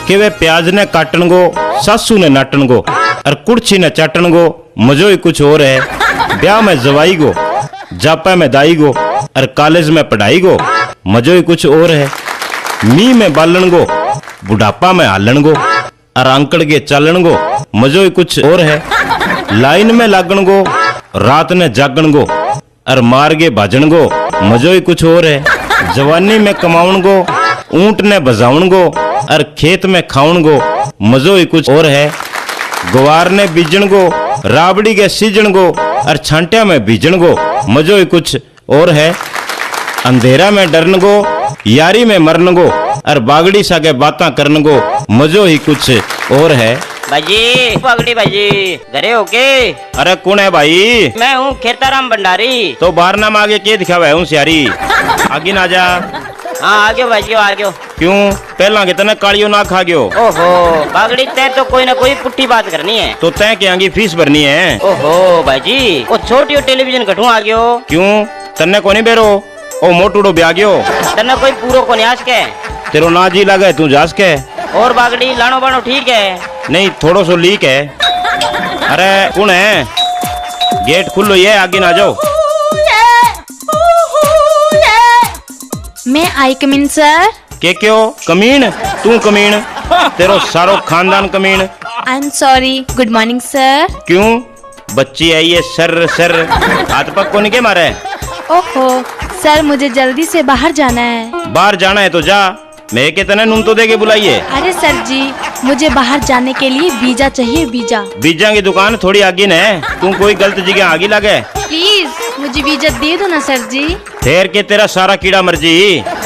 कि वे प्याज ने काटन गो, सासू ने नाटन गो और कुर्सी ने चाटन गो, मजो ही कुछ और है। ब्याह में जवाई गो, जापा में दाई गो और कॉलेज में पढ़ाई गो, मजो ही कुछ और है। मी में बालन गो, बुढ़ापा में हालन गो और अंकड़ के चालन गो, मजो ही कुछ और है। लाइन में लागन गो, रात ने जागन गो और मार के भाजन गो, मजो ही कुछ और है। जवानी में कमाउन गो, ऊंट ने बजाउन गो और खेत में खाउन गो, मजो ही कुछ और है। गुवार ने बीजन गो, राबड़ी के सीजन गो और छांटिया में बीजन गो, मजो ही कुछ और है। अंधेरा में डरन गो, यारी में मरन गो और बागड़ी सा के बातां करन गो, मजो ही कुछ और है। भाजी पगड़ी भाजी घरे हो के? अरे कौन है भाई? मैं हूँ खेताराम भंडारी। तो बार नाम आगे के दिखावा है सियारी, आगे ना जा। हाँ आ गयो भाजी आ गयो। क्यों पहला कितने कालियो ना खा गयो? ओहो बागड़ी तय तो कोई ना कोई पुट्ठी बात करनी है। तो तय के आगे फीस भरनी है। ओहो भाजी वो छोटी टेलीविजन कटू आ गयो। क्यों तन्ने को नहीं बेरो? ओ मोटूडो ब्याह गयो। तन्ने कोई पूरो को नहीं आज के? तेरो ना जी लगे तू जास के। और बागड़ी लानो बानो ठीक है? नहीं थोड़ो सो लीक है। अरे कौन है? गेट खुलो ये आगे ना जाओ। मैं आई कमीन सर। के क्यों कमीन? तू कमीन? तेरो सारो खानदान कमीन। I am sorry. Good morning sir. क्यों बच्ची आई है सर सर हाथ पग को नहीं के मारे? ओहो सर मुझे जल्दी से बाहर जाना है। बाहर जाना है तो जा, मैं के तने नून तो दे के बुलाइए। अरे सर जी मुझे बाहर जाने के लिए वीजा चाहिए, वीजा। वीजा की दुकान थोड़ी आगे न है, तू कोई गलत जगह आगे लगे। प्लीज मुझे वीजा दे दो ना सर जी। ठहर के तेरा सारा कीड़ा मर्जी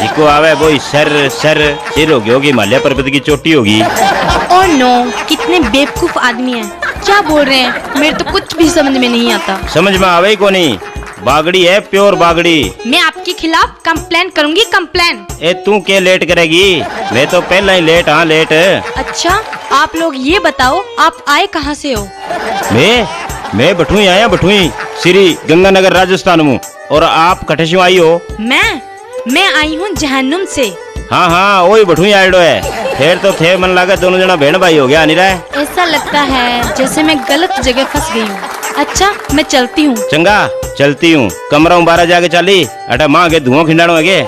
जिको आवे वो सर सर सिर होगी होगी हिमालय पर्वत की चोटी होगी। ओह नो कितने बेवकूफ आदमी हैं। क्या बोल रहे हैं? मेरे तो कुछ भी समझ में नहीं आता। समझ में आवे को नहीं? बागड़ी है प्योर बागड़ी। मैं आपके खिलाफ कंप्लेन करूंगी, कंप्लेन। ए तू के लेट करेगी? मैं तो पहला ही लेट। हाँ लेट। अच्छा आप लोग ये बताओ आप आए कहाँ से हो? मैं बठुई आया, बठुई श्री गंगानगर राजस्थान में। और आप कटे से आई हो? मैं आई हूँ जहन्नुम से। हाँ हाँ वही बठुई आयडो है। फिर तो थे मन लगा दोनों जना बहन भाई हो गया नहीं रहा? ऐसा लगता है जैसे मैं गलत जगह फंस गई हूँ। अच्छा मैं चलती हूँ। चंगा चलती हूँ। कमरा बारह जाके चली अटा माँ के धुआं खिंडाणो है।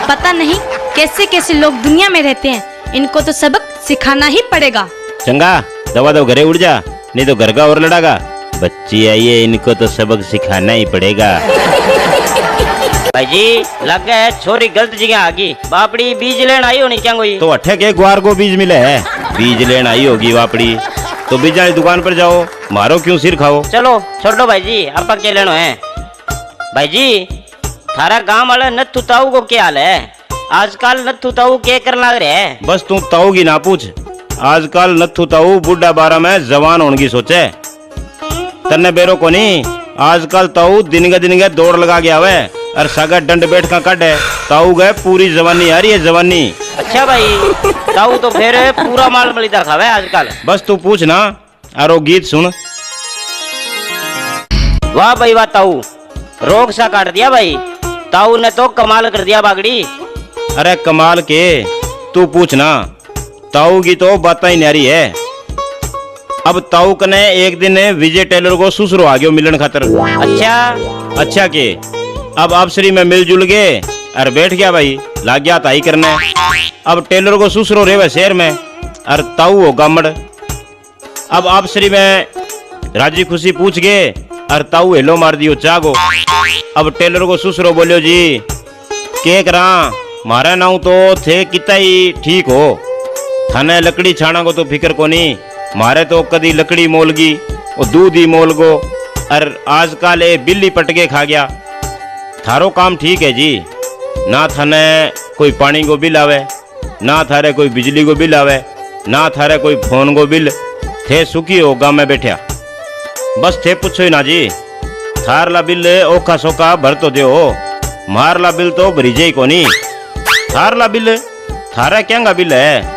पता नहीं कैसे कैसे लोग दुनिया में रहते हैं, इनको तो सबक सिखाना ही पड़ेगा। चंगा दवा दो घरे उड़ जा, नहीं तो घर का और लड़ागा। बच्ची आई है इनको तो सबक सिखाना ही पड़ेगा। भाजी लग गया है छोरी गलत जगह आ गई। बापड़ी बीज लेन आई होनी क्या कोई? तो अठे के ग्वार को बीज मिले है, बीज लेन आई होगी बापड़ी। तो बीज वाली दुकान पर जाओ, मारो क्यों सिर खाओ। चलो छोड़ो भाईजी आप के लेनो है। भाईजी थारा गांव वाला नत्थु ताऊ को क्या हाल है? आजकल नत्थु ताऊ क्या कर लग रहे हैं? बस तू ताऊ की ना पूछ। आजकल नत्थु ताऊ बुढ़ा बारह में जवान होने की सोचे। तन्ने बेरो को नहीं, आजकल ताऊ दिन का दौड़ लगा गया हुआ है और सागा डंड बैठ का कट है। ताऊ गए पूरी जवानी आ रही है जवानी। अच्छा भाई ताऊ तो फिर पूरा माल मलिदा खावे आजकल। बस तू पूछ ना। अरो गीत सुन। वाह भाई वाह ताऊ रोग सा काट दिया भाई। ताऊ ने तो कमाल कर दिया बागड़ी। अरे कमाल के तू पूछ ना। ताऊ की तो बात ही न्यारी है। अब ताऊ कने एक दिन विजय टेलर को सुसरो आ गयो मिलन खातर। अच्छा के अब अफसरी में मिलजुल गए और बैठ गया भाई, लाग गया ताई करने। अब टेलर को सुसरो रेवे शहर में और ताऊ हो गामड़। अब अफसरी में राजी खुशी पूछ गए और ताऊ हेलो मार दियो चागो। अब टेलर को सुसरो बोलियो जी के करा मारा नाऊ तो थे कितना ही ठीक हो। थाने लकड़ी छाना को तो फिक्र को नहीं, मारे तो कदी लकड़ी मोलगी और दूध ही मोल गो। और आजकल ये बिल्ली पटके खा गया। थारो काम ठीक है जी, ना थाने कोई पानी को बिल आवे, ना थारे कोई बिजली को बिल आवे, ना थारे कोई फोन को बिल। थे सुखी हो गाँव में बैठा। बस थे पूछो ही ना जी, थारला बिल ओखा सोखा भर तो दो, मारला बिल तो भरीजे ही को नहीं। थारला बिल थारा क्या बिल है?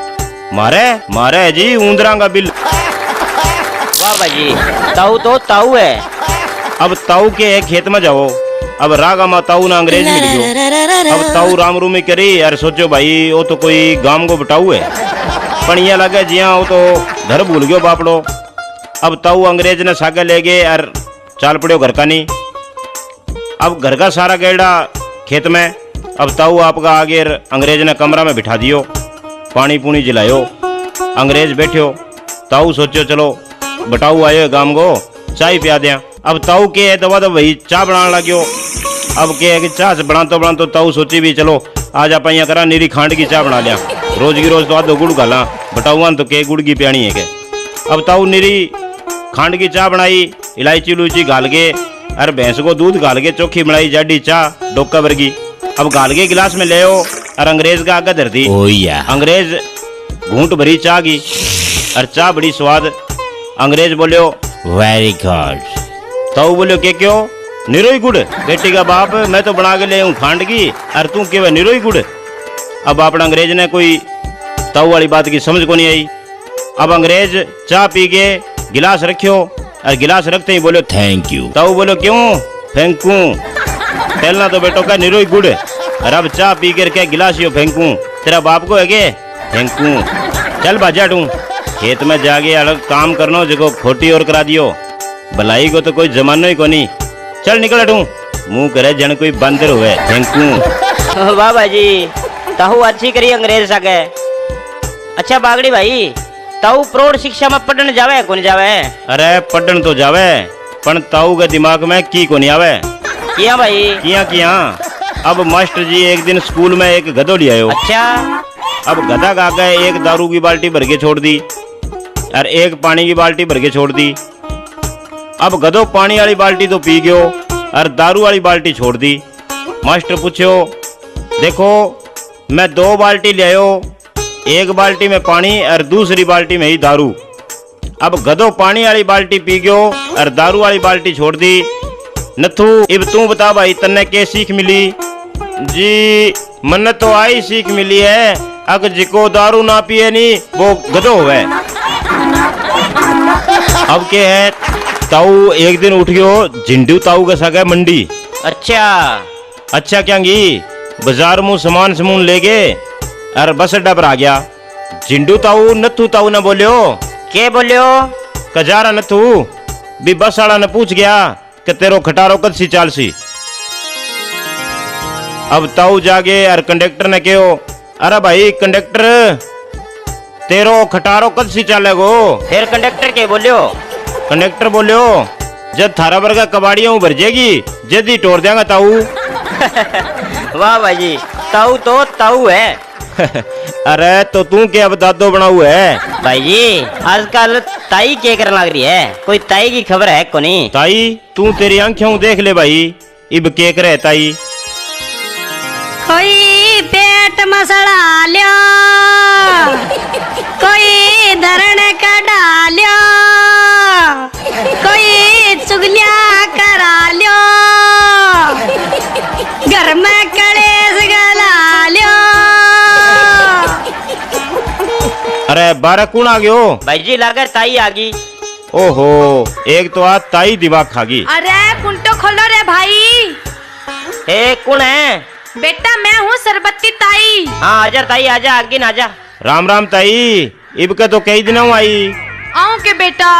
मारे है जी ऊंदरा का बिल। वाह भाई ताऊ तो ताऊ है। अब ताऊ के एक खेत में जाओ, अब रागा मा ताऊ ना अंग्रेज मिल गयो। अब ताऊ राम रूमी करी और सोचो भाई वो तो कोई गांव को बटाऊ है, पण ये लगे जिया वो तो घर भूल गयो बापड़ो। अब ताऊ अंग्रेज ने सागे ले गए और चाल पड़ो घर का नहीं। अब घर का सारा गेड़ा खेत में। अब ताऊ आपका आगे अंग्रेज ने कमरा में बिठा दियो, पानी पूनी जिलायो, अंग्रेज बैठो। ताऊ सोचो चलो बटाऊ आयो गांव को चाय पिया दिया। अब ताऊ के दबा दब भाई चाय बनाने लग्यो। अब के है कि चाय से बना तो ताऊ सोची भी चलो आज आप यहाँ करा नीरी खांड की चाय बना लिया, रोज की रोज तो आधो गुड़ गाला, बटाऊआ तो के गुड़ की प्याणी है के। अब ताऊ नीरी खांड की चाय बनाई, इलायची उलायची गाल के और भैंस को दूध गाल के चोखी बनाई जाडी चाय डोका वर्गी। अब गाल के गिलास में ले और अंग्रेज का आगे धर दी। अंग्रेज घूंट भरी चाय की और चाय बड़ी स्वाद। अंग्रेज बोलियो वेरी गुड। ताऊ बोलियो के क्यों? निरोई गुड़ बेटी का बाप, मैं तो बना के ले हूँ खांड की और तू के निरोई गुड़। अब अपना अंग्रेज ने कोई ताऊ वाली बात की समझ को नहीं आई। अब अंग्रेज चाय पी के गिलास रखियो और गिलास रखते ही बोलो थैंक यू। ताऊ बोलो क्यों फेंकू? पहलना तो बेटो का निरोई गुड़ और अब चाय पी कर के गिलास यो फेंकू, तेरा बाप को है के फेंकू। चल बाजा टू खेत में जाके अलग काम करनो जो खोटी और करा दियो, भलाई को तो कोई जमानो ही को नहीं। चल निकल टू मुंह करे जन कोई बंदर हुए फेंकू। वाह भाई ताऊ अच्छी करी अंग्रेज सागे। अच्छा बागड़ी भाई ताऊ प्रौढ़ शिक्षा में पढ़ने जावे कौन जावे? अरे पढ़न तो जावे पण ताऊ के दिमाग में की को नहीं आवे। किया भाई? किया अब मास्टर जी एक दिन स्कूल में एक गधो ले आयो। अच्छा। अब गधा का आगे एक दारू की बाल्टी भर के छोड़ दी और एक पानी की बाल्टी भर के छोड़ दी। अब गधो पानी वाली बाल्टी तो पी गयो और दारू वाली बाल्टी छोड़ दी। मास्टर पूछो देखो मैं 2 बाल्टी ले आयो, एक बाल्टी में पानी और दूसरी बाल्टी में ही दारू। अब गधो पानी वाली बाल्टी पी गयो और दारू वाली बाल्टी छोड़ दी। नथु इब तू बता भाई तन्ने के सीख मिली? जी मन तो आई सीख मिली है अगर जिको दारू ना पिए नहीं वो गधो हुए। अब के है ताऊ एक दिन उठ गयो झिंडू ताऊ के सगा मंडी। अच्छा क्या गी बाजार मुँह सामान समून ले गए और बस अड्डा पर आ गया। झिंडू ताऊ नथु ताऊ ने बोलियो के बोलियो? कजारा नथु भी बस वाला ने पूछ गया कि तेरो खटारो कद सी चाल सी। अब ताऊ जागे और कंडक्टर ने कहो अरे भाई कंडक्टर तेरो खटारो कद सी चालेगो? फिर कंडक्टर के बोलियो? कंडक्टर बोलियो जब थारा वर्गा कबाड़ियों भर जाएगी जल्दी तोड़ देंगा ताऊ। वाह भाई ताऊ तो ताऊ है। अरे तो तू क्या अब दादो बनाऊ है? भाई जी आजकल ताई क्या करने लग रही है, कोई ताई की खबर है को नहीं? ताई तू तेरी आंखें देख ले भाई इब के करे ताई। कोई पेट मसड़ा लियो, कोई धरण का डालियो, कोई चुगलिया करा लियो, घर में कलेश गला लियो। अरे 12 कौन आ गयो? भाई जी लागर ताई आ गई। ओहो एक तो आज ताई दिमाग खागी। अरे कुंटो खोलो रे भाई। ए कौन है? बेटा मैं हूँ सरबत्ती ताई। हाँ आजा ताई आजा आगे ना जा। राम राम ताई इब के तो कई दिनों आई। आऊं के बेटा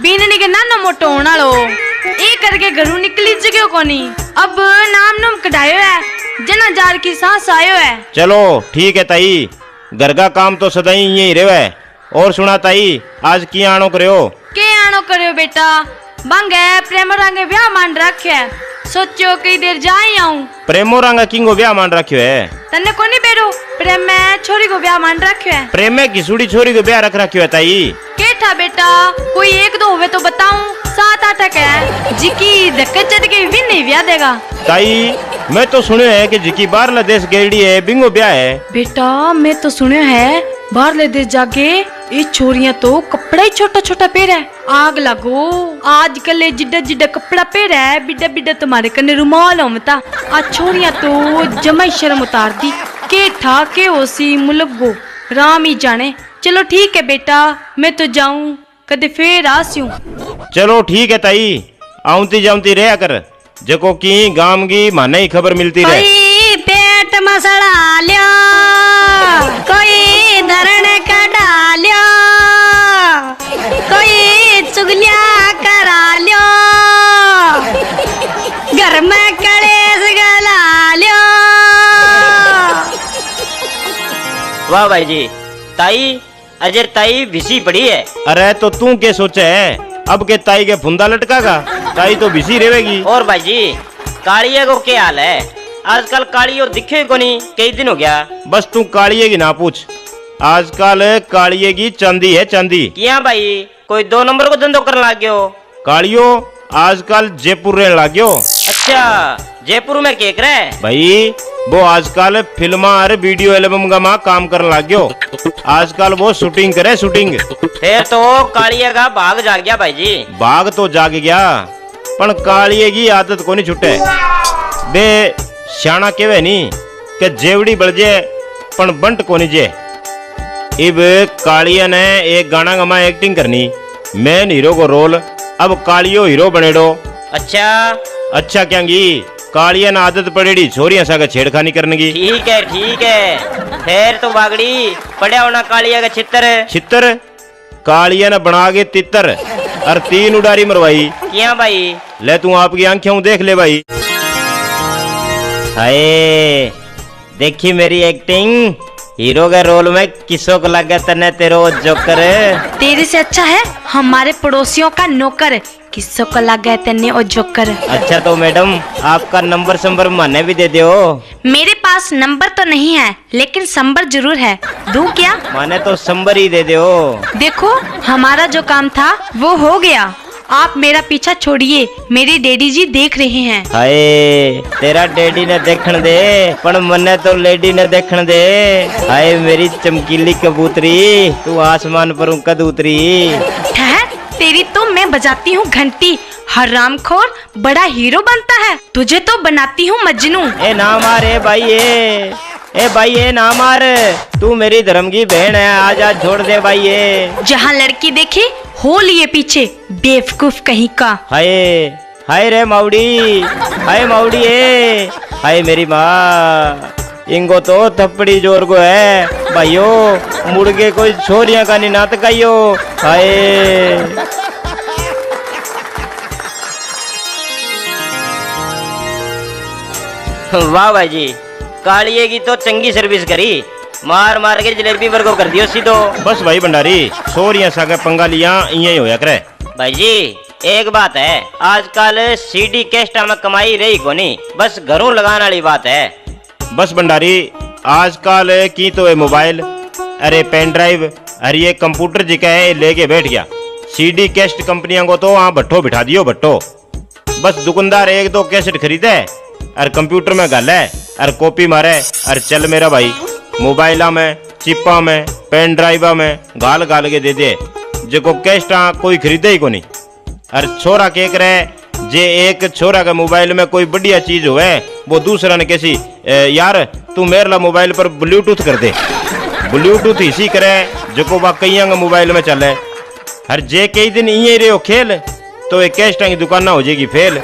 बीननी के नानो मोटो होना लो ए करके घरू निकली जगह कोनी। अब नाम नम कढ़ायो है जना जार की सांस आयो है। चलो ठीक है ताई घर का काम तो सदा ही यही रहे। और सुना ताई आज की आनो करो? के आनो करो बेटा बंगे प्रेम रंग ब्याह मान रखे सोचो कई देर जाई आऊं। प्रेमो रंग किंगो ब्याह मान रखियो है? तन्ने कोनी बेरो प्रेम में छोरी को ब्याह मान रखियो है। प्रेम में घिसुड़ी छोरी को ब्याह रख रखियो है ताई? के था बेटा कोई 1-2 होवे तो बताऊं 7-8 है जिकी धक्के चट के भी नहीं ब्याह देगा। ताई मैं तो सुने है कि जिकी बाहर देश गेड़ी है बिंगो ब्याह है। बेटा मैं तो सुने है बाहर देश जाके ये छोरियां तो कपड़ा ही छोटा छोटा पेर है। आग लगो आजकल जिड्डा जिड्डा कपड़ा पेर है बिड्डा बिड्डा तुम्हारे कने रुमाल होमता। आज छोरियां तो जमा शर्म उतार दी के था के ओसी मुल्क गो राम ही जाने। चलो ठीक है बेटा मैं तो जाऊं कदे फिर आस्यूं। चलो ठीक है ताई आऊंती जाऊंती रहा कर जको की गांव की माने ही खबर मिलती रहे। कोई पेट मसड़ा लियो, कोई धरण कटा लियो, कोई चुगलिया करा लियो, घर में कलेश गला लियो। वाह भाई जी, ताई अजय ताई भिसी पड़ी है। अरे तो तू क्या सोचे है, अब के ताई के फुंदा लटकागा, ताई तो बिसी रहेगी। और भाई जी कालिया को क्या हाल है? आजकल कालियो दिखे को नहीं, कई दिन हो गया। बस तू कालिए की ना पूछ, आजकल कालिए की चांदी है चांदी। क्या भाई कोई 2 नंबर को धंधो करने लग गयो? कालियो आजकल जयपुर रहने लग गयो। अच्छा जयपुर में केक रहे भाई वो आजकल फिल्म और वीडियो एल्बम का माँ काम करने लग गयो। आजकल वो शूटिंग करे शूटिंग। फिर तो कालिया का भाग जाग गया भाई जी। बाग तो जाग गया, पण कालिए की आदत को नहीं छुटे। बे श्याणा केवे नहीं कि जेवड़ी बढ़ जे पण बंट को नहीं जे। इब कालिया ने एक गाना गमा एक्टिंग करनी, मेन हीरो को रोल, अब कालियो हीरो बनेडो। अच्छा क्यांगी कालिया ने आदत पड़ेड़ी छोरियां सा छेड़खानी करने की। ठीक है फिर तो बागड़ी पड़ा होना कालिया का छितर कालिया ने बना के तितर और 3 उडारी मरवाई। क्या भाई? ले तू आपकी आंखें देख ले भाई। हाय देखी मेरी एक्टिंग, हीरो के रोल में किसों को लगा तने तेरो जोकर। तेरे से अच्छा है हमारे पड़ोसियों का नौकर, किसों को लग गए तेने ओ जोकर। अच्छा तो मैडम आपका नंबर संबर माने भी दे दो। मेरे पास नंबर तो नहीं है लेकिन संबर जरूर है, दूं क्या? माने तो संबर ही दे दो। देखो हमारा जो काम था वो हो गया, आप मेरा पीछा छोड़िए, मेरे डैडी जी देख रहे हैं। हाय तेरा डैडी ने देखने दे, पर मन्ने तो लेडी ने देखने दे। हाय मेरी चमकीली कबूतरी, तू आसमान पर कद उतरी। ठहर, तेरी तो मैं बजाती हूँ घंटी, हरामखोर बड़ा हीरो बनता है, तुझे तो बनाती हूँ मजनू। ए ना मार ए भाई ए भाई ए ना मार, तू मेरी धर्म की बहन है, आजा छोड़ दे भाई ये। जहाँ लड़की देखे हो लिए पीछे, बेवकूफ कहीं का। हाय हाय रे माउडी, हाय माउडी ए, हाय मेरी माँ, इनको तो थप्पड़ी जोर को है भाइयों, मुड़ के कोई छोरियां का निनात काइयो। हाय वाह भाई जी, कालिए की तो चंगी सर्विस करी, मार मार के जलेबी पर को कर दियो सीधो। बस भाई भंडारी छोरियां सागे पंगा लिया इं होया करे। भाई जी एक बात है, आजकल सीडी कैस्ट में कमाई रही को नहीं, बस घरों लगाने वाली बात है। बस भंडारी आजकल की तो है मोबाइल, अरे पेन ड्राइव, अरे ये कंप्यूटर जिका है लेके बैठ गया। सीडी कैस्ट कंपनियों को तो वहाँ भट्टो बिठा दियो भट्टो, बस दुकानदार 1-2 कैसेट खरीदे और कंप्यूटर में गाले और कॉपी मारे और चल मेरा भाई, मोबाइला में चिप्पा में पेन ड्राइवा में गाल गाल के दे दे, जो कैस्टा कोई खरीदे ही को नहीं। और छोरा के करे जे एक छोरा के मोबाइल में कोई बढ़िया चीज हुए, वो दूसरा ने कैसी यार तू मेरे ला मोबाइल पर ब्लूटूथ कर दे, ब्लूटूथ इसी करे जो वाकई मोबाइल में चले। हर जे कई दिन ये रहो खेल तो एक कैस्टा की दुकान हो जाएगी फेल।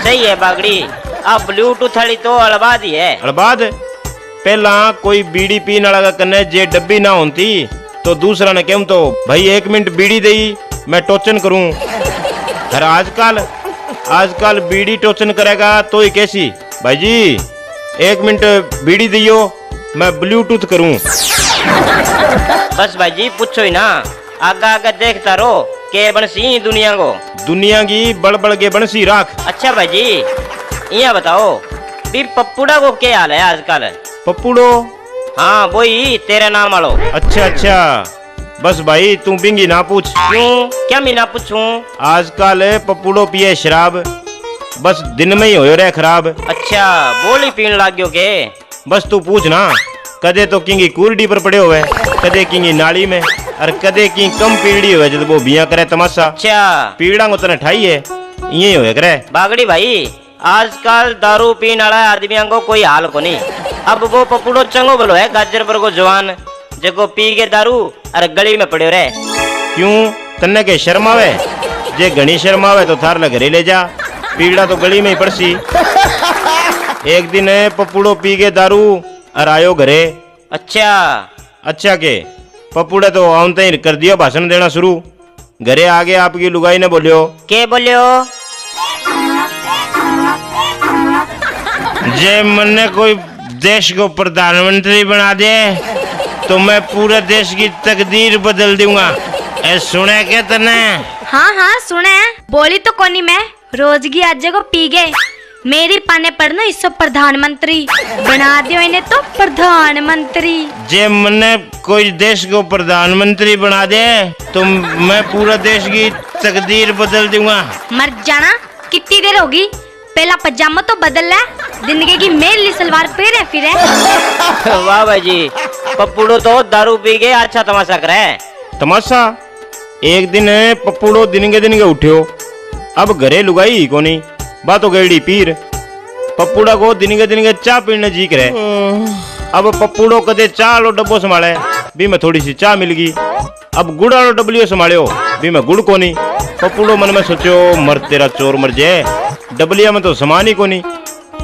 सही है बागड़ी, अब ब्लूटूथ वाली तो अलबाद ही है। अलबाद पहला कोई बीड़ी पीने वाला कने जे डब्बी ना होती तो दूसरा ने कहूं तो भाई 1 मिनट बीड़ी दई मैं टोचन करूं। हर आजकल बीड़ी टोचन करेगा तो ही कैसी भाई जी 1 मिनट बीड़ी दियो मैं ब्लूटूथ करूं। बस भाई जी पूछो ही ना, आगा आगा देखता रहो के बनसी दुनिया को, दुनिया की बड़ के बनसी राख। अच्छा भाई जी ये बताओ फिर पप्पूड़ा को क्या हाल है आजकल? पप्पूड़ो? हाँ वही तेरे नाम वालो। अच्छा बस भाई तू बिंगी ना पूछ। क्यों, क्या मैं ना पूछूं? आजकल पप्पूड़ो पिए शराब, बस दिन में ही हो रहे खराब। अच्छा बोली पीने लग गयो के? बस तू पूछ ना, कदे तो किंगी कूरडी पर पड़े हुए, कदे किंगी नाली में और कदे की कम पीड़ी हुए जब वो बिया करे तमाशा। अच्छा पीड़ा को तने ठाई है ये होए करे। बागड़ी भाई आजकल दारू पीने वाला आदमियों को कोई हाल को नहीं, अब वो पपुड़ो चंगो बोलो है गाजर पर को जवान जो पी के दारू और गली में पड़े रहे। क्यों तन्ने के शर्म आवे? जे घनी शर्म आवे तो थार घरे ले जा, पीड़ा तो गली में ही पड़सी। एक दिन पप्पूड़ो पी के दारू और आयो घरे। अच्छा अच्छा के पप्पूड़ा तो आउनते ही कर दिया भाषण देना शुरू। घरे आगे आपकी लुगाई ने बोलियो, के बोलियो? जे मन्ने कोई देश को प्रधानमंत्री बना दे तो मैं पूरे देश की तकदीर बदल दूंगा। ए सुने के तने? हाँ हाँ सुने। बोली तो कोनी मैं रोज की आज को पी गए। मेरी पाने पड़ना इसको प्रधानमंत्री बना दियो, इन्हें तो प्रधानमंत्री। जे मन्ने कोई देश को प्रधानमंत्री बना दे तो मैं पूरा देश की तकदीर बदल दूंगा। मर जाना, कितनी देर होगी? पहला पजामा तो बदल ले, जिंदगी की मेली सलवार पहने फिरे। वाह भाई, पप्पूड़ो तो दारू पी के अच्छा तमाशा करे। तमाशा? एक दिन पप्पूड़ो दिन के उठ्यो। अब घरे लुगाई ही कोनी, बातो गईड़ी पीर। पप्पूड़ा को दिन के चाह पीने जी करे। अब पप्पूड़ो कदे चाह लो डब्बो संभाले, भी मैं थोड़ी सी चाह मिल गई। अब गुड़ वालो डबलियो संभालियो, भी मैं गुड़ कोनी। पप्पूड़ो मन में सोचो मर तेरा चोर मर जाए, डबलिया में तो सामान ही कोनी।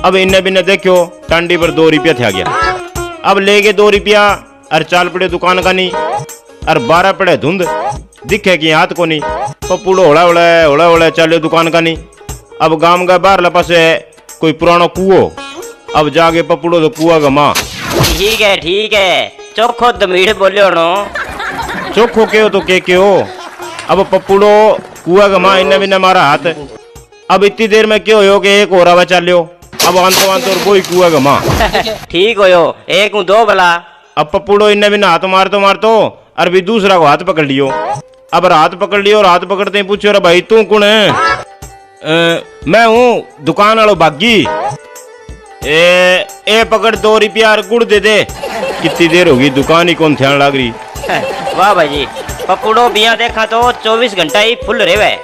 अब इन्ने बिन्ने देखो टांडी पर 2 रुपया था गया। अब ले गए 2 रुपया और चाल पड़े दुकान का नहीं और 12 पड़े धुंध, दिखे कि हाथ को नहीं। पप्पूड़ो होला होला चाले दुकान का नहीं। अब गांव का बाहर लपास है कोई पुराना कुओ। अब जाके पप्पूड़ो तो कुआ का माँ। ठीक है चोखो दमीड़ बोलियो नो। चोखो के हो तो के हो। अब पप्पूड़ो कुआ का माँ इन्ने बिन्ने मारा हाथ। अब इतनी देर में क्यों हो कि एक और आवा चालियो। अब आंतो और कोई कुआ का माँ। ठीक हो एक हूँ 2 भला। अब पप्पूड़ो इन्ने बिन्ने हाथ मारतो और भी दूसरा को हाथ पकड़ लियो। अब हाथ पकड़ लियो और हाथ पकड़ते ही पूछो, अरे भाई तू कौन है? मैं हूँ दुकान वालो बागी। ए पकड़ 2 रुपया और गुड़ दे दे। कितनी देर होगी दुकान ही कौन ध्यान लाग रही। वाह भाई, पप्पूड़ो बिया देखा तो 24 घंटा ही फुल रहे।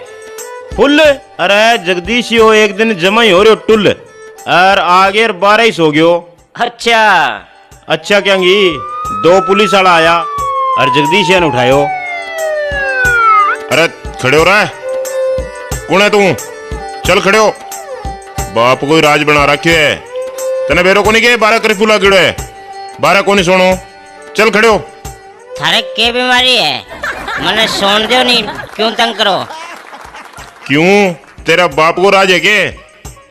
फुल? अरे जगदीश हो एक दिन जमा ही हो रहे हो टुल और आगे 12 ही सो गयो। अच्छा क्या 2 पुलिस वाला आया और जगदीश ने उठायो। अरे खड़े हो रहा है? कौन है तू? चल खड़े हो। बाप कोई राज बना रखे है तने बेरो को नहीं के 12 कर्फ्यू लागेड़ो है। 12 को नहीं सोनो। चल खड़े हो। थारे के बीमारी है? मने सोन दो नहीं, क्यों तंग करो? क्यों तेरा बाप को राज है के?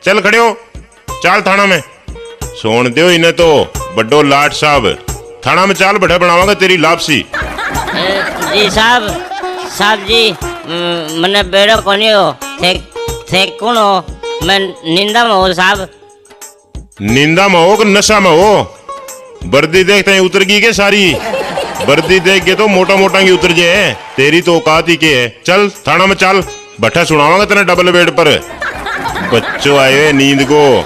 चल खड़े हो। चाल थाना में सोन दो इन्हें तो बड्डो लाट साहब। थाना में चाल बढ़े बनावांगा तेरी लापसी। जी साहब जी मने बेड़ो कोनी हो। थे कौन हो? मैं निंदा में हो साहब। निंदा में हो कि नशा में हो? वर्दी देखते हैं उतर गई के सारी। वर्दी देख के तो मोटा मोटा की उतर जाए। तेरी तो औकात ही के है। चल थाना में चाल, भट्ठा सुनावांगा तेने डबल बेड पर। बच्चों आए हुए नींद को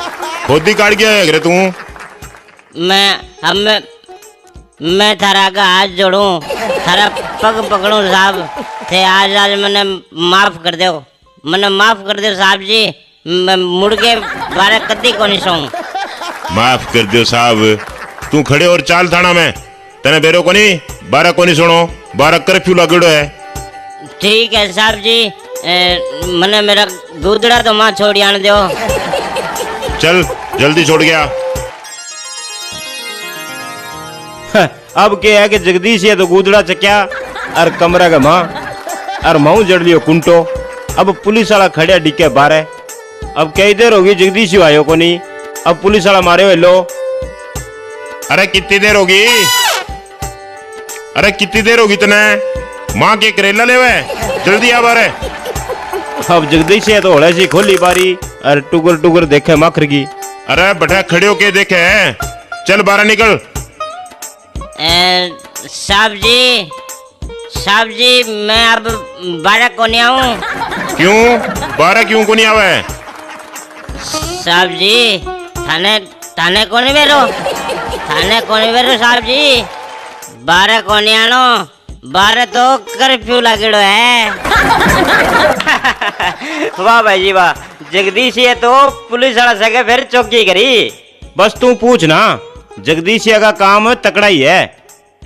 खुद ही काट गया है तू। मैं थारा का हाथ जोड़ू, थारा पग पकड़ू साहब। थे आज मैंने माफ कर दो, मैंने माफ कर दो साहब जी। मैं मुड़ के 12 कदी को नहीं सोऊं। माफ कर दो साहब। तू खड़े और चाल थाना में। तेने बेरो को नहीं 12 को नहीं सुनो। 12 कर्फ्यू लगड़ो है। ठीक है साहब जी। मैंने मेरा गुदड़ा तो माँ छोड़ आने दो। चल जल्दी छोड़ गया। अब क्या है कि जगदीश ये तो गुदड़ा चक्या और कमरा का माँ और माऊ जड़ लियो कुंटो। अब पुलिस वाला खड़िया डिके बारे। अब कई देर होगी जगदीश आयो को नहीं। अब पुलिस वाला मारे हुए लो। अरे कितनी देर होगी? अरे कितनी देर होगी तने? माँ के करेला ले वे जल्दी आ बारे। अब जगदीश ये तो होले सी खोली बारी और टुगर टुगर देखे माखर की। अरे बैठा खड़े हो के देखे। चल बाहर निकल। साहब जी मैं अब 12 को नहीं आऊं। क्यों 12 क्यों को नहीं आवे? साहब जी थाने को नहीं बेरो साहब जी। 12 को नहीं आनो, 12 तो कर्फ्यू लगेड़ो है। वाह भाई जी वाह, जगदीश ये तो पुलिस वाला सके फिर चौकी करी। बस तू पूछ ना, जगदीशिया का काम तकड़ा ही है।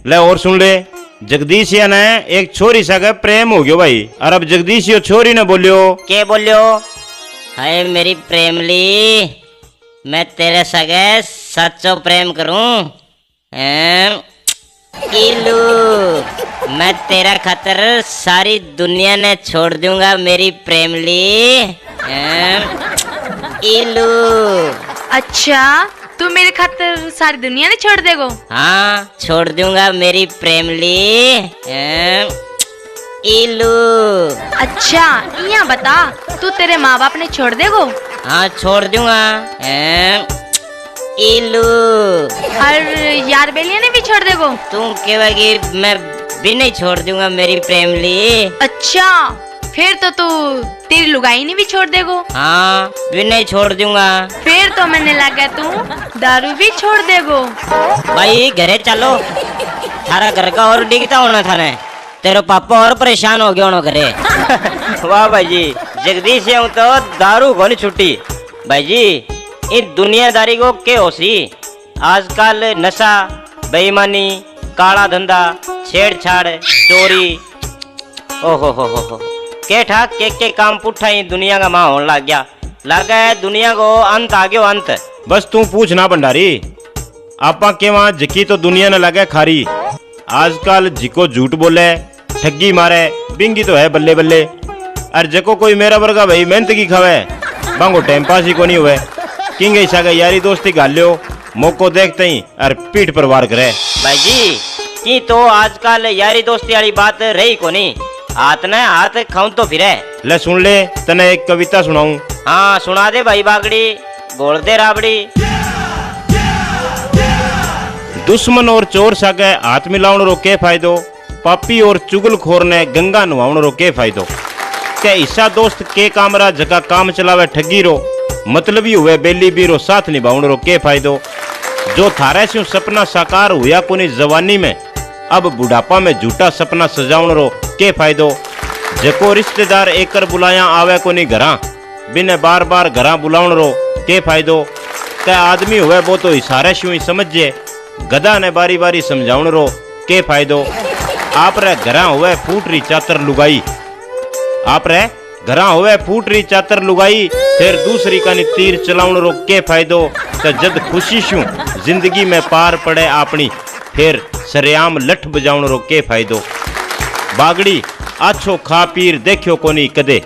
ले और सुन ले, जगदीशिया ने एक छोरी सा प्रेम हो गयो भाई। और अब जगदीशियो छोरी ने बोलियो। के बोलियो? हाय मेरी प्रेमली, मैं तेरे सगे सच्चो प्रेम करूं। इलू, मैं तेरा खतर सारी दुनिया ने छोड़ दूंगा मेरी प्रेमली। इलू। अच्छा, तू मेरे खातिर सारी दुनिया ने छोड़ देगो? हाँ, छोड़ दूंगा मेरी प्रेमली। इलू। अच्छा, यहाँ बता, तू तेरे माँ बाप ने छोड़ देगो? हाँ, छोड़ दूंगा। इलू। और यार बेलिया ने भी छोड़ देगो? तू कहेगी मैं भी नहीं छोड़ दूंगा मेरी प्रेमली। अच्छा, फिर तो तू तेरी लुगाई ने भी छोड़ देगो? हाँ, भी नहीं छोड़ दूंगा। फिर तो मैंने लगा तू दारू भी छोड़ देगो। भाई घरे चलो, थारा घर का और डिगता होना था ने, तेरे पापा और परेशान हो गया होना घरे। वाह भाई जी, जगदीश हूँ तो दारू को नहीं छुट्टी। भाई जी, इन दुनियादारी को के होसी, आजकल नशा, बेईमानी, काला धंधा, छेड़छाड़, चोरी, ओहो हो के ठाक के काम पुठा ही दुनिया का माँ होने लग गया। लगा है दुनिया को अंत आ गयो अंत। बस तू पूछ ना भंडारी, आपा के वहां जिकी तो दुनिया न लगे खारी। आजकल जिको झूठ बोले, ठगी मारे, बिंगी तो है बल्ले बल्ले। और जको कोई मेरा वर्गा भाई मेहनत की खावे, बांगो टाइम पास ही को नहीं हुए। किंग ऐसा का यारी दोस्ती गाल्यो, मौको देखते ही और पीठ पर वार करे। भाई जी, की तो आजकल यारी दोस्ती वाली बात रही को नहीं, हाथ ने हाथ खाऊं तो फिरे। ले सुन ले, तने एक कविता सुनाऊं। हाँ सुना दे भाई बागड़ी, गोल दे राबड़ी। दुश्मन और चोर सागे हाथ मिलाउण रो के फायदो, पापी और चुगलखोर ने गंगा नुहाउण रो के फायदो। के ईसा दोस्त के कामरा जका काम चलावे ठगी रो, मतलबी हुए बेली बीरो साथ निभाउण रो के फायदो। जो थारे से सपना साकार हुआ कोनी जवानी में, अब बुढ़ापा में झूठा सपना सजाउण रो के फायदो। जको रिश्तेदार एकर बुलाया आवे कोनी घरा, बिने बार बार घरा बुलाउण रो के फायदो। के आदमी हुए वो तो इशारे से ही समझे, गधा ने बारी बारी समझाउण रो के फायदो। आप रे घरा हुए फूटरी चातर लुगाई, आप रे घरा हुए फूटरी चातर लुगाई, फिर दूसरी का तीर चलाउण रो के फायदो। तो जद खुशी शू जिंदगी में पार पड़े अपनी, फिर सरेआम लठ बजाउण रो के फायदो। बागड़ी आछो खा पीर देखियो कोनी कदे,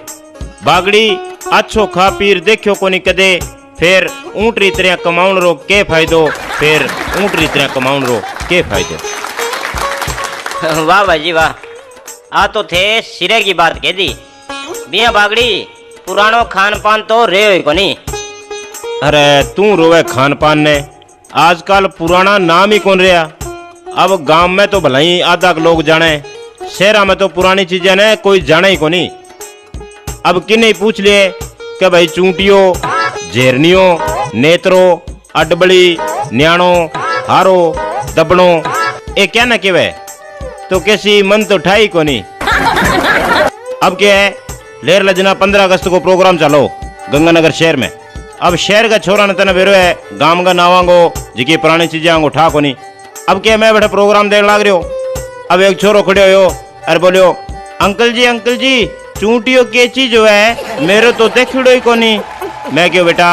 बागड़ी आछो खा पीर देखियो कोनी कदे, फिर ऊंटरी तरह कमाउण रो के फायदो, फिर ऊंटरी तरह कमाउण रो के फायदो। वाह भाई जी वाह, आ तो थे सिरे की बात कह दी। बिया बागड़ी, पुरानो खान पान तो रे हो को नहीं। अरे तू रोवे खान पान ने, आजकल पुराना नाम ही कौन रहा। अब गांव में तो भला ही आधा लोग जाने, शहरा में तो पुरानी चीजें ने कोई जाने ही को नहीं। अब किन्हीं पूछ लिए कि भाई चूंटियो, झेरनियो, नेत्रो, अडबड़ी, न्याणो, हारो, दबड़ो, ये क्या न केवे, तो कैसी मन तो ठाई को नहीं। अब क्या है, लेर लजना 15 अगस्त को प्रोग्राम चलो गंगानगर शहर में। अब शहर का छोरा न तने बेरो है, गांव का नावांगो जिकी पुरानी चीजें आंगो ठा को नहीं। अब क्या मैं बैठा प्रोग्राम देख लाग रही हो। अब एक छोरो खड़े हो अरे बोलियो, अंकल जी चूंटियो के चीज जो है, मेरे तो देखियो ही को नहीं। मैं क्यों बेटा,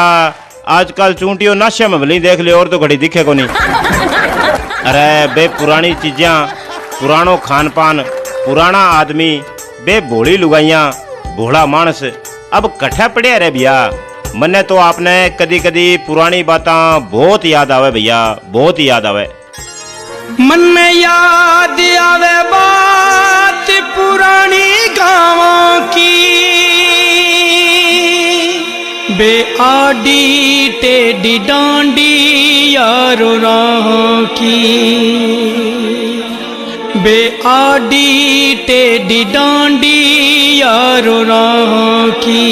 आजकल चूंटियो नाशा में भली देख ले और तो घड़ी दिखे को नहीं। अरे बे पुरानी चीजें, पुरानो खान पान, पुराना आदमी, बे भोली लुगाइयां, भोला मानस अब कट्ठा पड़े रे भैया। मने तो आपने कदी कदी पुरानी बातें बहुत याद आवे भैया, बहुत याद आवे। मन में याद आवे बात पुरानी गाँवों की, बे आडी टेढ़ी डांडी यारो राहों की, बे आडी टेढ़ी डांडी यारो राहों की।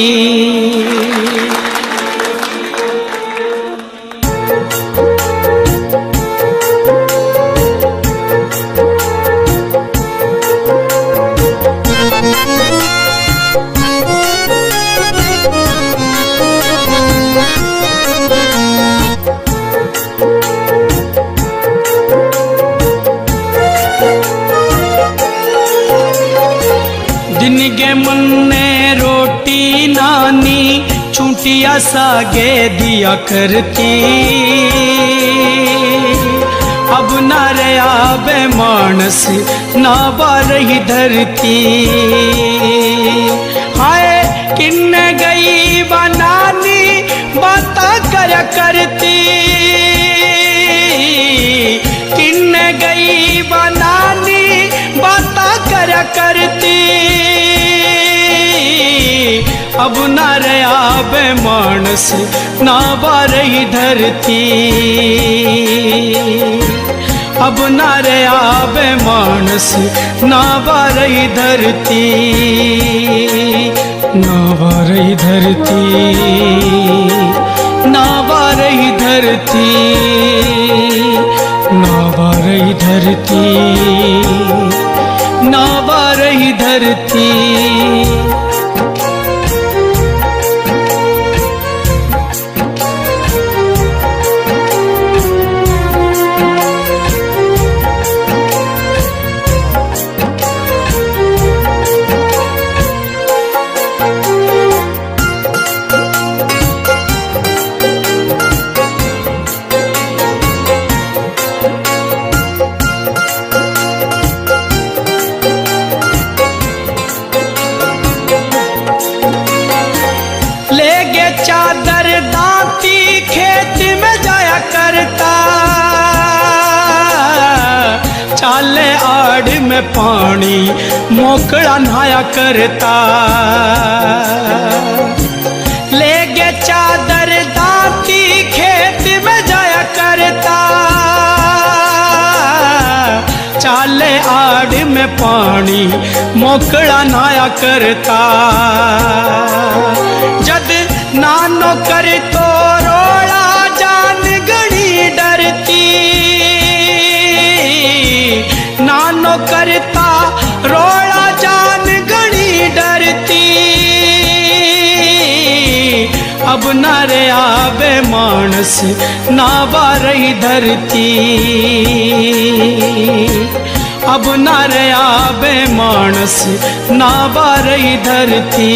दिन के मन ने रोटी नानी चूंटिया सागे दिया करती, अब ना रहा बे मानस ना बारही धरती। हाय किन्ने गई बनानी बाता कर करती, किन्ने गई बनानी बाता कर करती, अब ना रहा बे मानस ना बारही धरती, अब ना रहा बे मानस ना बारही धरती, ना बारही धरती, ना बारही धरती, ना बारही धरती, ना बारही धरती। चादर दांती खेत में जाया करता, चाले आड़ में पानी मोकड़ा नहाया करता, ले गे चादर दांती खेत में जाया करता, चाले आड़ में पानी मोकड़ा नहाया करता, जद नानो कर तो रोड़ा जान गणी डरती, नानो करता रोड़ा जान गणी डरती, अब ना रे आबे मानस ना बारही धरती, अब ना रे आबे मानस ना बारही धरती।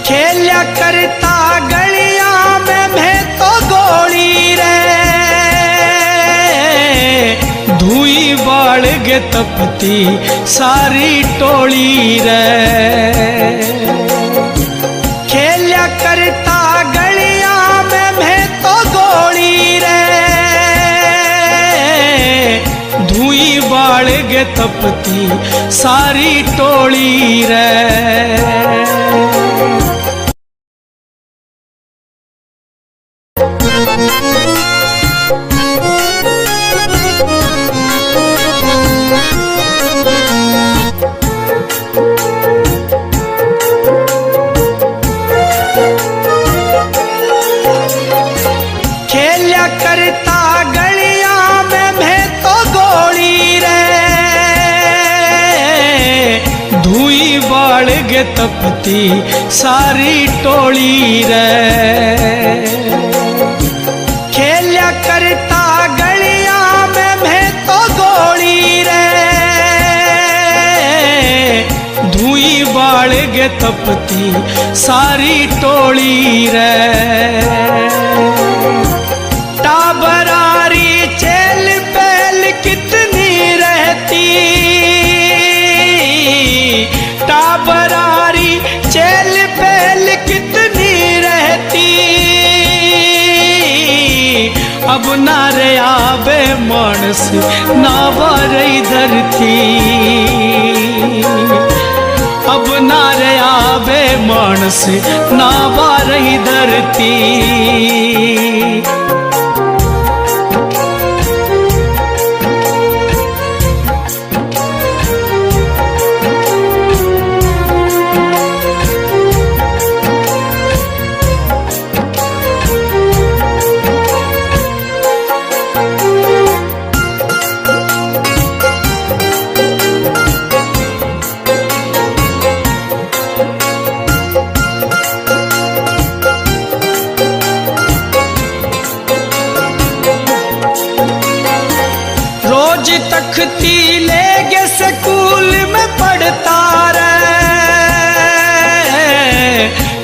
खेल्या करता गलिया में मैं तो गोली रे, धुई बाल गे तपती सारी टोली रे, खेल्या करता गलिया में मैं तो गोली रे, धुई बाल गे तपती सारी टोली रे, खेल्या करता गलिया में मैं तो गोली रे, धुई बाल गे तपती सारी टोली रे, खेल्या करता गलिया में मैं तो गोली रे, धुई बाल गे तपती सारी टोली रे, टाबरारी चेल पहल कितनी रहती, टाबरारी चेल पहल कितनी रहती, अब ना रे आबे मानस ना बारही धरती, अब ना रे आबे मानस ना बारही धरती। तकती लेके स्कूल में पढ़ता रहे,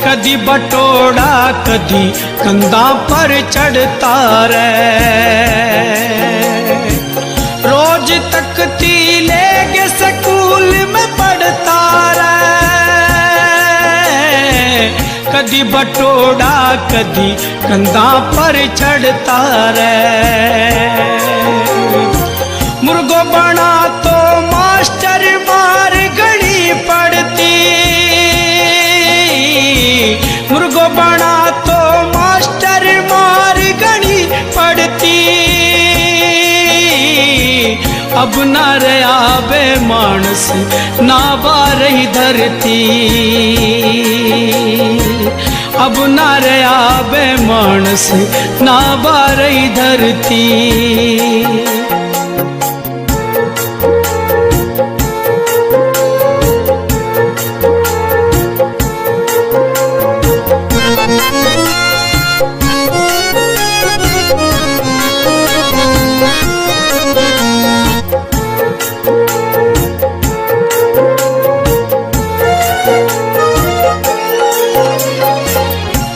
कदी बटोड़ा कदी कंधा पर चढ़ता रहे। रोज तकती लेके स्कूल में पढ़ता रहे, कदी बटोड़ा कदी कंधा पर चढ़ता रहे। मुर्गो बना तो मास्टर मार घड़ी पड़ती, मुर्गो बना तो मास्टर मार घड़ी पड़ती। अब न रहा बे मानस ना बारही धरती, अब न रहा बे मानस ना बारही धरती।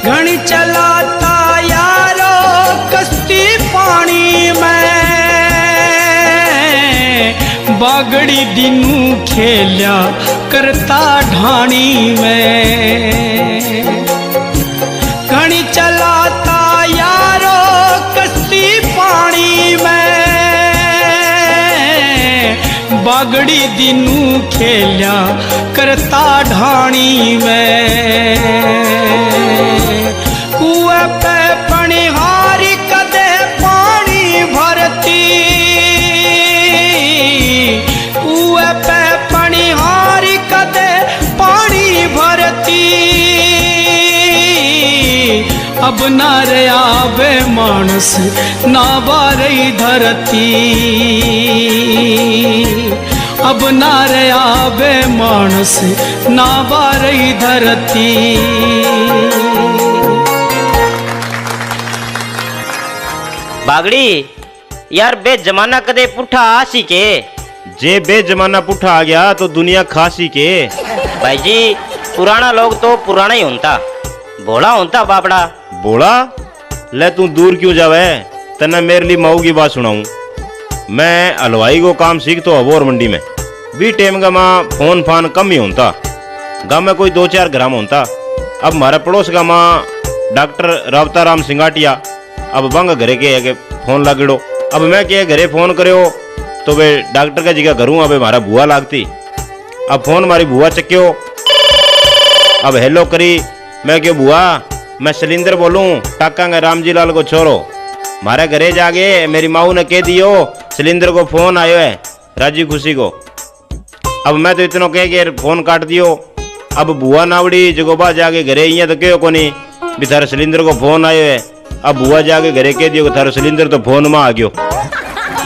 घड़ी चलाता यारो कश्ती पानी में, बागड़ी दिनू खेल्या करता ढाणी में। घड़ी चलाता यारो कश्ती पानी में, बागड़ी दिनू खेल्या करता ढाणी में। कुएं पे पनिहारी कदे पानी भरती, कुएं पे पनिहारी कदे पानी भरती। अब न रहा बे मानस ना बारही धरती, अब न रहा बे मानस ना बारही धरती। बागड़ी यार बे जमाना कदे पुठा आसी के, जे बे जमाना पुठा आ गया तो दुनिया खासी के। भाई जी पुराना लोग तो पुराना ही होता, भोला होता बापड़ा। बोला ले तू दूर क्यों जावे, तने मेरे लिए मऊ की बात सुनाऊं। मैं हलवाई को काम सीख तो अबोर मंडी में भी टेम का माँ फोन फान कम ही होता, गाँव में कोई 2-4 ग्राम होता। अब हमारे पड़ोस का माँ डॉक्टर रावता राम सिंगाटिया, अब बंग घरे के है कि फोन लागड़ो। अब मैं क्या घरे फोन करो तो वे डॉक्टर का जगह करूँ, अब हमारा बुआ लागती। अब फोन हमारी बुआ चक्यो, अब हेलो करी। मैं क्यों बुआ, मैं सिलेंडर बोलूं, टाकांगे रामजी लाल को छोरो। मारे घरे जाके मेरी माऊ ने कह दियो सिलेंडर को फोन आयो है राजी खुशी को। अब मैं तो इतना कह के फोन काट दियो। अब बुआ नावड़ी जगोबा जाके घरे इं तो कहो कोनी भी थारे सिलेंडर को फोन आयो है। अब बुआ जाके घरे कह दियो थारो सिलेंडर तो फोन में आ गयो।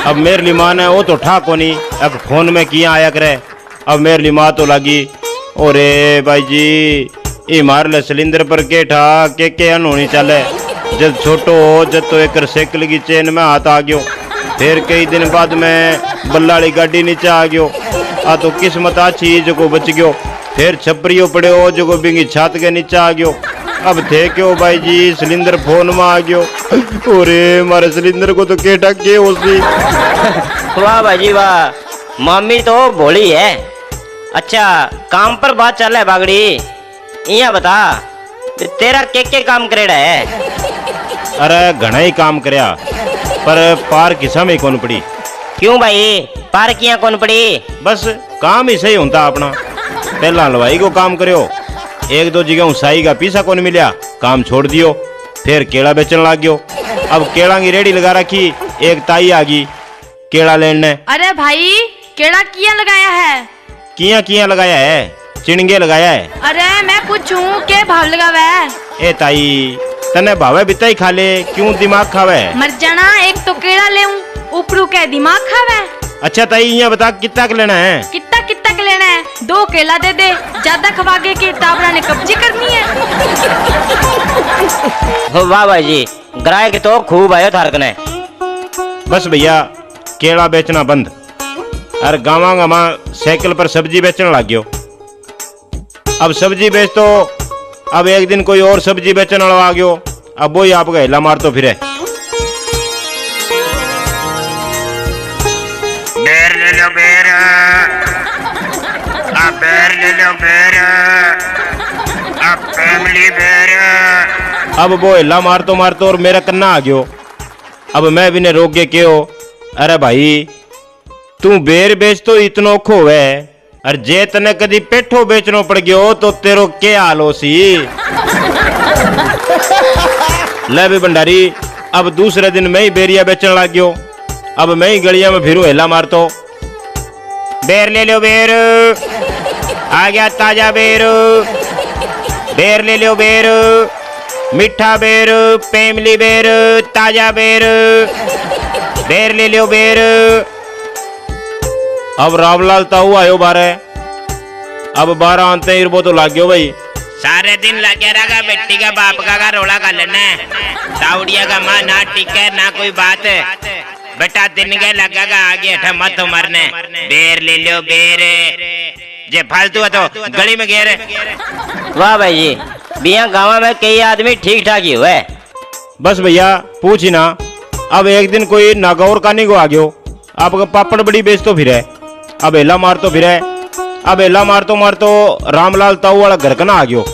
अब मेरे लिए माँ ने वो तो ठा कोनी, अब फोन में किया आया करे। अब मेरे लिए माँ तो लगी, ओरे भाई जी ये मार ले सिलेंडर पर के ठा के अनहोनी चले। जब छोटो हो जब तो एक साइकिल की चेन में हाथ आ गयो, फिर कई दिन बाद में बल्लाड़ी गाड़ी नीचे आ गयो। आ तो किस्मत अच्छी जो को बच गयो, फिर छपरियो पड़े हो जो को बिंगी छात के नीचे आ गयो। अब थे क्यों भाई जी सिलेंडर फोन में आ गयो। ओरे मारे सिलेंडर को तो के ठग के उसी। वाह भाई जी वाह, मम्मी तो भोली है। अच्छा काम पर बात चल है बागड़ी, इया बता तेरा के काम करेड़ा है। अरे घना ही काम करया पर पार किसा में कौन पड़ी। क्यों भाई पार किया कौन पड़ी। बस काम ही सही होता अपना। पहला हलवाई को काम करो, 1-2 जगह ऊंचाई का पीसा कौन मिला, काम छोड़ दियो। फिर केला बेचने लग गयो। अब केला की रेडी लगा रखी, एक ताई आ गई केला लेने। अरे भाई केड़ा किया लगाया है। किया लगाया है, चिणगे लगाया है। अरे मैं पूछूं के भाव लगावा है। ए ताई तने भावे बिता ही खा ले, क्यों दिमाग खावे। मर जाना, एक तो केड़ा ले ऊपरू के दिमाग खावे। अच्छा ताई यहाँ बता कितना लेना है। कितना के लेना है, 2 केला दे दे, ज्यादा खवागे के टाबरा ने कब्जी करनी है। वाह भाई जी ग्राहक तो खूब आयो थारक ने। बस भैया केला बेचना बंद, और गावा गावा साइकिल पर सब्जी बेचने लग गयो। अब सब्जी बेच तो अब एक दिन कोई और सब्जी बेचने वाला आ गयो। अब वही आपका हिला मार तो फिरे। बेर ले लो बेर, अब बेर ले लो बेर, अब फैमिली बेर। अब वो हिला मार तो और मेरा कन्ना आ गयो। अब मैं भी ने रोक के क्यों, अरे भाई तू बेर बेच तो इतनो औखो है, और जे तने कदी पेठो बेचनो पड़ गयो तो तेरो क्या हाल हो सी। ले भी भंडारी, अब दूसरे दिन मैं ही बेरिया बेचने लग गयो। अब मैं ही गलिया में फिरू हिला मार तो। बेर ले लो बेर, आ गया ताजा बेर। बेर ले लो बेर, मीठा बेर, फैमिली बेर, ताजा बेर। बेर ले लो बेर। अब रामलाल ताऊ आयो बारे। अब 12 आते ही वो तो लाग गयो भाई। सारे दिन लगे रहा मिट्टी का बाप का रोला कर लेना। ताउड़िया का माँ ना टिके ना कोई बात। बेटा दिन के लगेगा आगे हटा मत मरने। बेर ले लो बेर, जे फालतू है तो गली में घेर। वाह भाई जी, बिया गाँव में कई आदमी ठीक ठाक ही हुए। बस भैया पूछ ही ना। अब एक दिन कोई नागौर कानी को आ गयो। आपका पापड़ बड़ी बेच तो फिर है। अब हेला मार तो फिर है। अब हेला मार तो रामलाल ताऊ वाला घर कना आ गयो।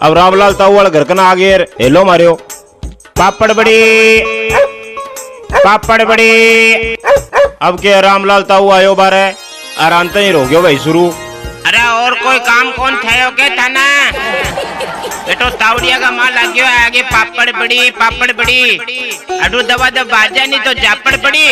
अब रामलाल ताऊ वाला घर कना आ गए, हेलो मारियो। पापड़ बड़ी, पापड़ बड़ी। अब के रामलाल ताऊ आयो बारे, और अंत ही रो गयो भाई शुरू। अरे और कोई काम कौन थे के थाना? बेटो तावड़िया का माल लग गया आगे पापड़ बड़ी, पापड़ बड़ी। अडू दबा दब बाजा नहीं तो जापड़ पड़ी।